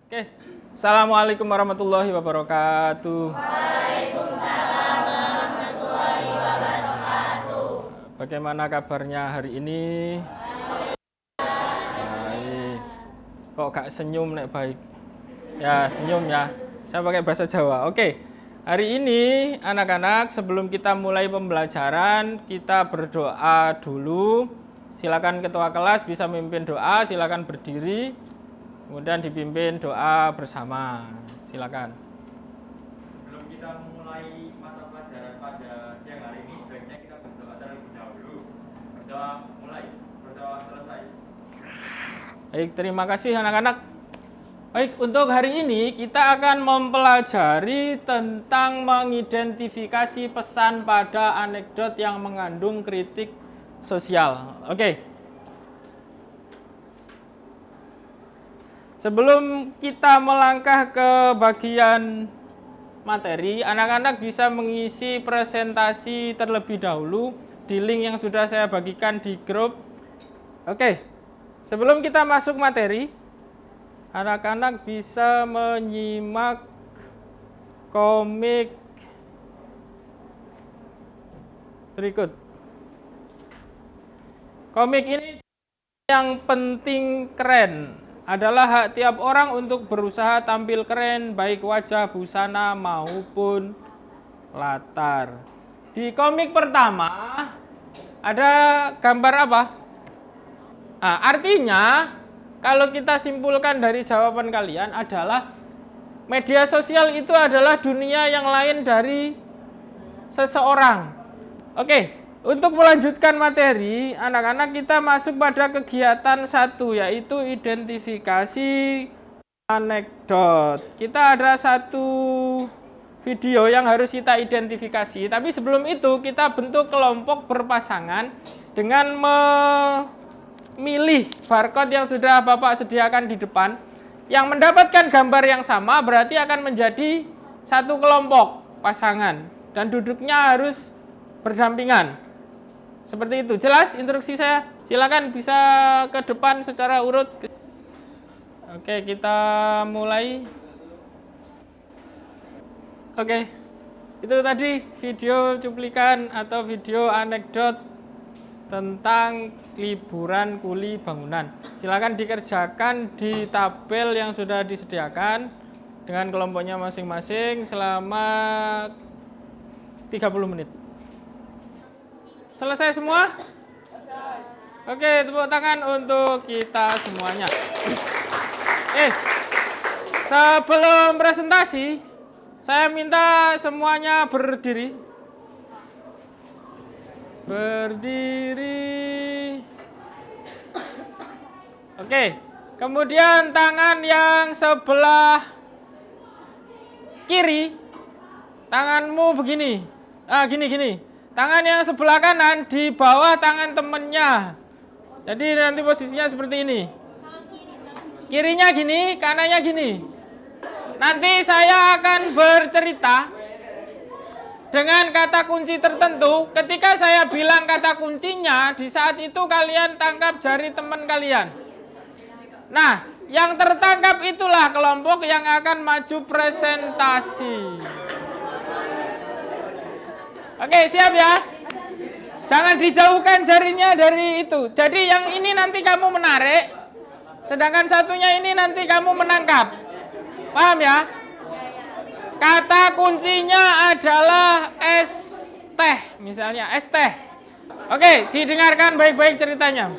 Oke. Assalamualaikum warahmatullahi wabarakatuh. Waalaikumsalam warahmatullahi wabarakatuh. Bagaimana kabarnya hari ini? Baik. Kok gak senyum nek baik? Ya, senyum ya. Saya pakai bahasa Jawa. Oke. Hari ini anak-anak sebelum kita mulai pembelajaran, kita berdoa dulu. Silakan ketua kelas bisa memimpin doa, silakan berdiri. Kemudian dipimpin doa bersama. Silakan. Sebelum kita memulai mata pelajaran pada siang hari ini, sebaiknya kita berdoa terlebih dahulu. Berdoa mulai, berdoa selesai. Baik, terima kasih anak-anak. Baik, untuk hari ini kita akan mempelajari tentang mengidentifikasi pesan pada anekdot yang mengandung kritik sosial. Oke. Sebelum kita melangkah ke bagian materi, anak-anak bisa mengisi presentasi terlebih dahulu di link yang sudah saya bagikan di grup. Oke, sebelum kita masuk materi, anak-anak bisa menyimak komik berikut. Komik ini yang penting keren. Adalah hak tiap orang untuk berusaha tampil keren, baik wajah, busana, maupun latar. Di komik pertama, ada gambar apa? Nah, artinya, kalau kita simpulkan dari jawaban kalian adalah media sosial itu adalah dunia yang lain dari seseorang. Oke. Untuk melanjutkan materi, anak-anak kita masuk pada kegiatan 1, yaitu identifikasi anekdot. Kita ada satu video yang harus kita identifikasi, tapi sebelum itu kita bentuk kelompok berpasangan dengan memilih barcode yang sudah Bapak sediakan di depan. Yang mendapatkan gambar yang sama berarti akan menjadi satu kelompok pasangan dan duduknya harus berdampingan. Seperti itu. Jelas instruksi saya? Silakan bisa ke depan secara urut. Oke, kita mulai. Oke. Itu tadi video cuplikan atau video anekdot tentang liburan kuli bangunan. Silakan dikerjakan di tabel yang sudah disediakan dengan kelompoknya masing-masing selama 30 menit. Selesai semua? Oke, tepuk tangan untuk kita semuanya. Sebelum presentasi, saya minta semuanya berdiri. Berdiri. Oke, kemudian tangan yang sebelah kiri, tanganmu begini. Gini. Tangan yang sebelah kanan di bawah tangan temennya. Jadi nanti posisinya seperti ini. Kirinya gini, kanannya gini. Nanti saya akan bercerita dengan kata kunci tertentu. Ketika saya bilang kata kuncinya, di saat itu kalian tangkap jari teman kalian. Nah, yang tertangkap itulah kelompok yang akan maju presentasi. Oke, siap ya? Jangan dijauhkan jarinya dari itu. Jadi yang ini nanti kamu menarik, sedangkan satunya ini nanti kamu menangkap. Paham ya? Kata kuncinya adalah es teh, misalnya es teh. Oke, didengarkan baik-baik ceritanya.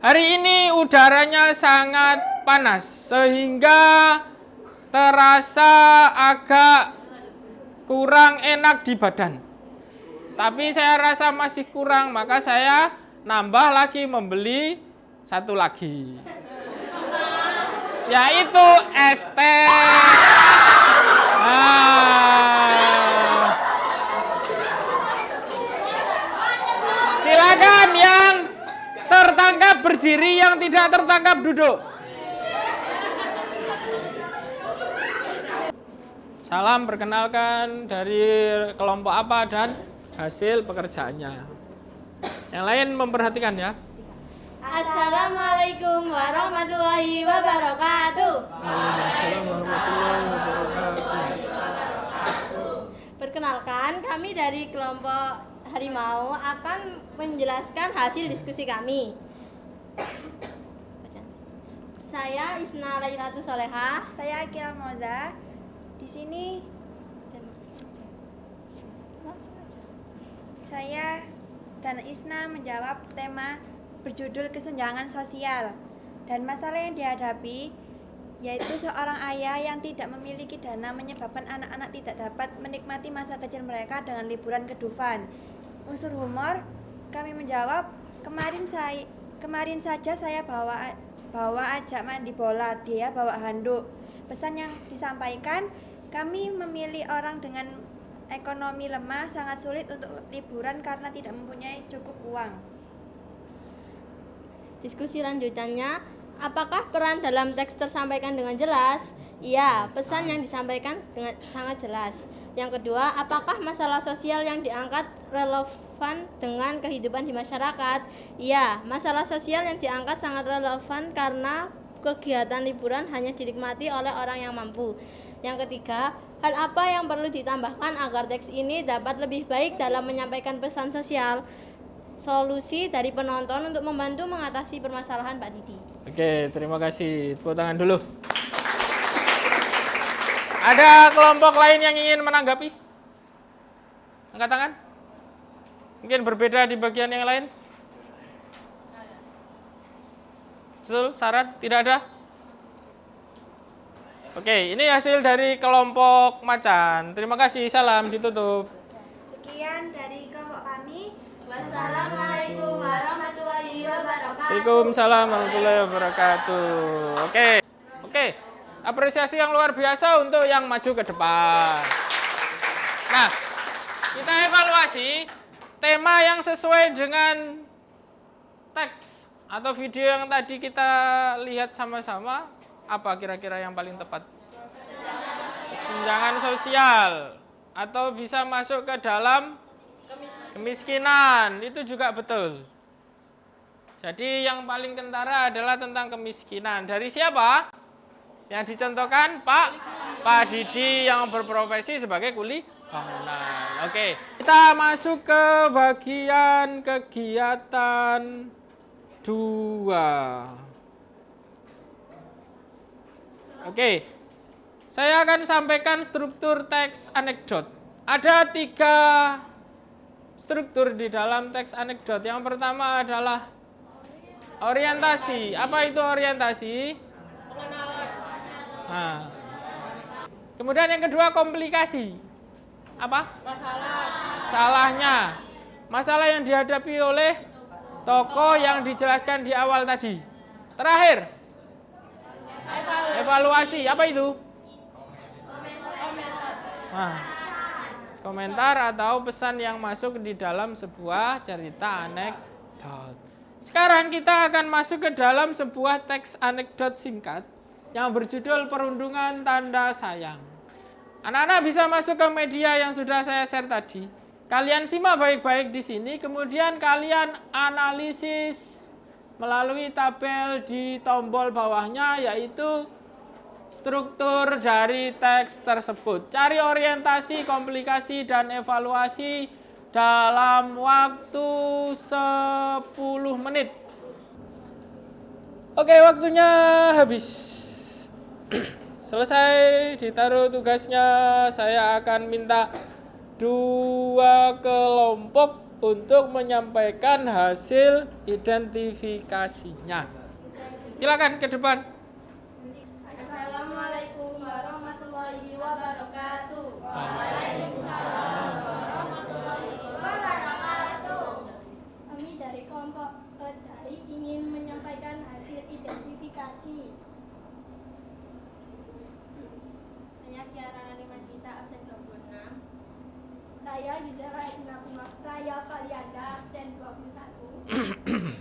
Hari ini udaranya sangat panas, sehingga terasa agak kurang enak di badan. Tapi saya rasa masih kurang, maka saya nambah lagi membeli satu lagi. Yaitu es teh. Silakan yang tertangkap berdiri, yang tidak tertangkap duduk. Salam, perkenalkan dari kelompok apa dan hasil pekerjaannya. Yang lain memperhatikan ya. Assalamualaikum warahmatullahi wabarakatuh. Waalaikumsalam warahmatullahi wabarakatuh. Perkenalkan, kami dari kelompok Harimau akan menjelaskan hasil diskusi kami. Saya Isna Lailatu Soleha. Saya Akila Moza. Di sini saya dan Isna menjawab tema berjudul kesenjangan sosial dan masalah yang dihadapi yaitu seorang ayah yang tidak memiliki dana menyebabkan anak-anak tidak dapat menikmati masa kecil mereka dengan liburan ke Dufan. Unsur humor, kami menjawab, kemarin saja saya bawa ajak mandi bola, dia bawa handuk. Pesan yang disampaikan, kami memilih orang dengan ekonomi lemah sangat sulit untuk liburan karena tidak mempunyai cukup uang. Diskusi lanjutannya, apakah peran dalam teks tersampaikan dengan jelas? Iya, pesan yang disampaikan dengan sangat jelas. Yang kedua, apakah masalah sosial yang diangkat relevan dengan kehidupan di masyarakat? Iya, masalah sosial yang diangkat sangat relevan karena kegiatan liburan hanya dinikmati oleh orang yang mampu. Yang ketiga, hal apa yang perlu ditambahkan agar teks ini dapat lebih baik dalam menyampaikan pesan sosial? Solusi dari penonton untuk membantu mengatasi permasalahan Pak Didi. Oke, terima kasih. Tepuk tangan dulu. Ada kelompok lain yang ingin menanggapi? Angkat tangan. Mungkin berbeda di bagian yang lain. Betul, syarat tidak ada? Oke, ini hasil dari kelompok Macan. Terima kasih, salam, ditutup. Sekian dari kelompok kami. Wassalamualaikum warahmatullahi wabarakatuh. Waalaikumsalam warahmatullahi wabarakatuh. Oke. Apresiasi yang luar biasa untuk yang maju ke depan. Nah, kita evaluasi tema yang sesuai dengan teks atau video yang tadi kita lihat sama-sama. Apa kira-kira yang paling tepat? Kesenjangan sosial. Atau bisa masuk ke dalam kemiskinan. Itu juga betul. Jadi yang paling kentara adalah tentang kemiskinan. Dari siapa? Yang dicontohkan Pak Didi yang berprofesi sebagai kuli bangunan. Oke, kita masuk ke bagian kegiatan 2. Oke, saya akan sampaikan struktur teks anekdot. Ada 3 struktur di dalam teks anekdot. Yang pertama adalah orientasi. Apa itu orientasi? Nah. Kemudian yang kedua komplikasi. Apa? Salahnya. Masalah yang dihadapi oleh tokoh yang dijelaskan di awal tadi. Terakhir. Evaluasi. Apa itu? Nah, komentar atau pesan yang masuk di dalam sebuah cerita anekdot. Sekarang kita akan masuk ke dalam sebuah teks anekdot singkat yang berjudul Perundungan Tanda Sayang. Anak-anak bisa masuk ke media yang sudah saya share tadi. Kalian simak baik-baik di sini, kemudian kalian analisis melalui tabel di tombol bawahnya, yaitu struktur dari teks tersebut. Cari orientasi, komplikasi, dan evaluasi dalam waktu 10 menit. Oke, waktunya habis. Selesai ditaruh tugasnya, saya akan minta 2 kelompok untuk menyampaikan hasil identifikasinya. Silakan ke depan. Assalamualaikum warahmatullahi wabarakatuh. Kami dari kelompok Keledai ingin menyampaikan hasil identifikasi. Saya Kiara Rani Majita, absen 26. Saya Gizela Edina Raya Valianda, absen 21.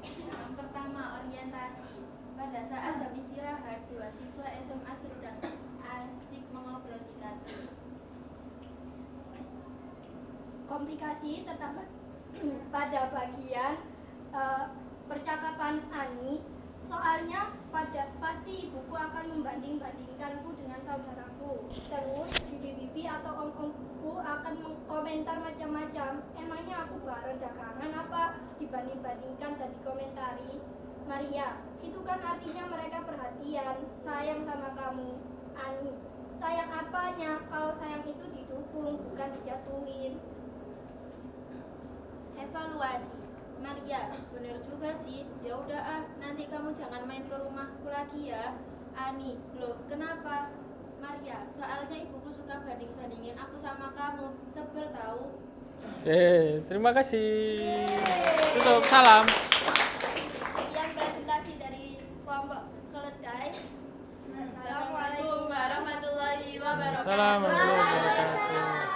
Yang pertama, orientasi. Pada saat jam istirahat, 2 siswa SMA sedang asik mengobrol di kantin. Komplikasi terdapat pada bagian percakapan Ani. Soal ibuku akan membanding-bandingkanku dengan saudaraku. Terus bibi-bibi atau om-omku akan mengkomentar macam-macam. Emangnya aku barang dagangan apa dibanding-bandingkan dan dikomentari? Maria, itu kan artinya mereka perhatian, sayang sama kamu. Ani, sayang apanya kalau sayang itu didukung, bukan dijatuhin. Evaluasi. Maria, bener juga sih. Ya udah ah, nanti kamu jangan main ke rumahku lagi ya. Ani, loh kenapa? Maria, soalnya ibuku suka banding-bandingin aku sama kamu. Sebel tahu. Oke, terima kasih. Tutup, salam. Sekian presentasi dari kelompok keledai. Assalamualaikum warahmatullahi wabarakatuh. Assalamualaikum warahmatullahi wabarakatuh.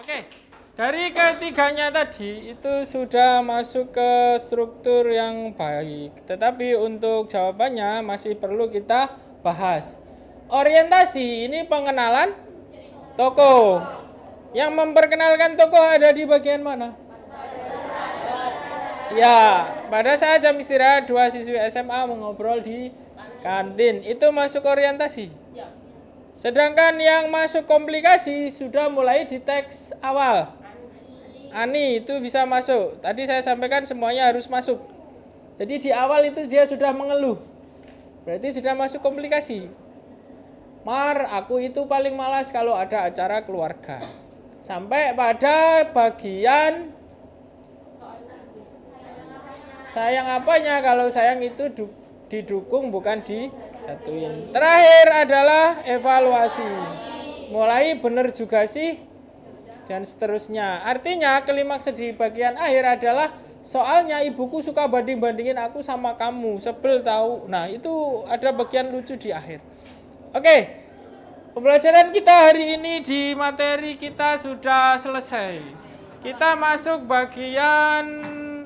Oke, dari ketiganya tadi itu sudah masuk ke struktur yang baik. Tetapi untuk jawabannya masih perlu kita bahas. Orientasi ini pengenalan tokoh. Yang memperkenalkan tokoh ada di bagian mana? Ya, pada saat jam istirahat 2 siswi SMA mengobrol di kantin. Itu masuk orientasi. Sedangkan yang masuk komplikasi sudah mulai di teks awal. Ani itu bisa masuk. Tadi saya sampaikan semuanya harus masuk. Jadi di awal itu dia sudah mengeluh. Berarti sudah masuk komplikasi. Mar, aku itu paling malas kalau ada acara keluarga. Sampai pada bagian sayang apanya, kalau sayang itu didukung bukan dijatuhin. Terakhir adalah evaluasi. Mulai benar juga sih dan seterusnya. Artinya klimaks di bagian akhir adalah soalnya ibuku suka banding-bandingin aku sama kamu, sebel tahu. Nah, itu ada bagian lucu di akhir. Oke. Pembelajaran kita hari ini di materi kita sudah selesai. Kita masuk bagian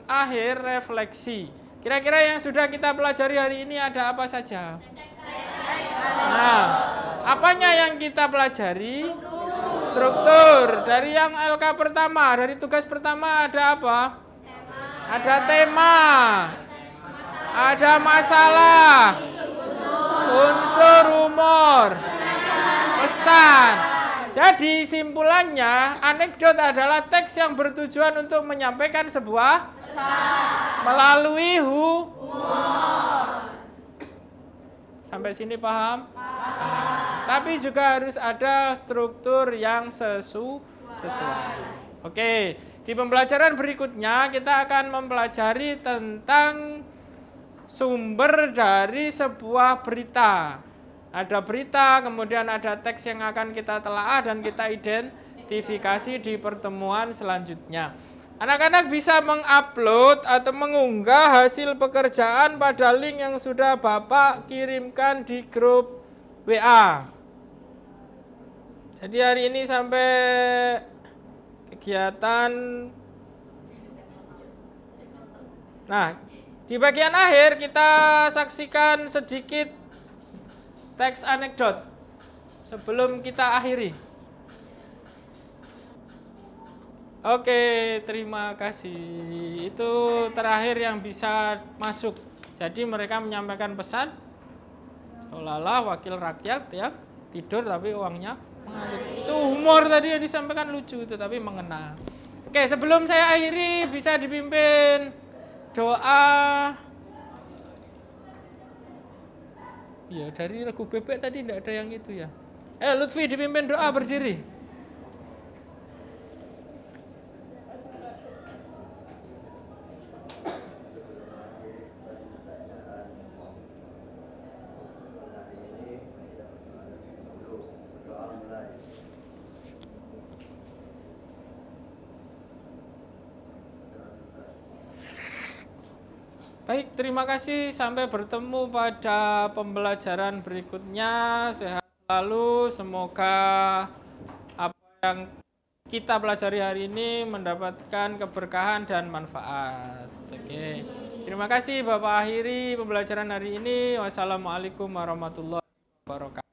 akhir refleksi. Kira-kira yang sudah kita pelajari hari ini ada apa saja? Nah, apanya yang kita pelajari? Struktur. Dari yang LK pertama, dari tugas pertama ada apa? Ada tema. Ada masalah. Unsur humor. Pesan. Jadi simpulannya, anekdot adalah teks yang bertujuan untuk menyampaikan sebuah melalui humor. Sampai sini paham? Tapi juga harus ada struktur yang sesuai. Oke, di pembelajaran berikutnya kita akan mempelajari tentang sumber dari sebuah berita. Ada berita, kemudian ada teks yang akan kita telaah dan kita identifikasi di pertemuan selanjutnya. Anak-anak bisa mengupload atau mengunggah hasil pekerjaan pada link yang sudah Bapak kirimkan di grup WA. Jadi hari ini sampai kegiatan. Nah, di bagian akhir kita saksikan sedikit teks anekdot sebelum kita akhiri. Oke, terima kasih. Itu terakhir yang bisa masuk. Jadi mereka menyampaikan pesan seolah-olah wakil rakyat ya, tidur tapi uangnya mengalir. Itu humor tadi yang disampaikan lucu itu tapi mengena. Oke, sebelum saya akhiri bisa dipimpin doa. Ya, dari Regu Bebek tadi tidak ada yang itu ya. Lutfi dipimpin doa berdiri. Baik, terima kasih. Sampai bertemu pada pembelajaran berikutnya. Sehat selalu. Semoga apa yang kita pelajari hari ini mendapatkan keberkahan dan manfaat. Oke. Terima kasih Bapak akhiri pembelajaran hari ini. Wassalamualaikum warahmatullahi wabarakatuh.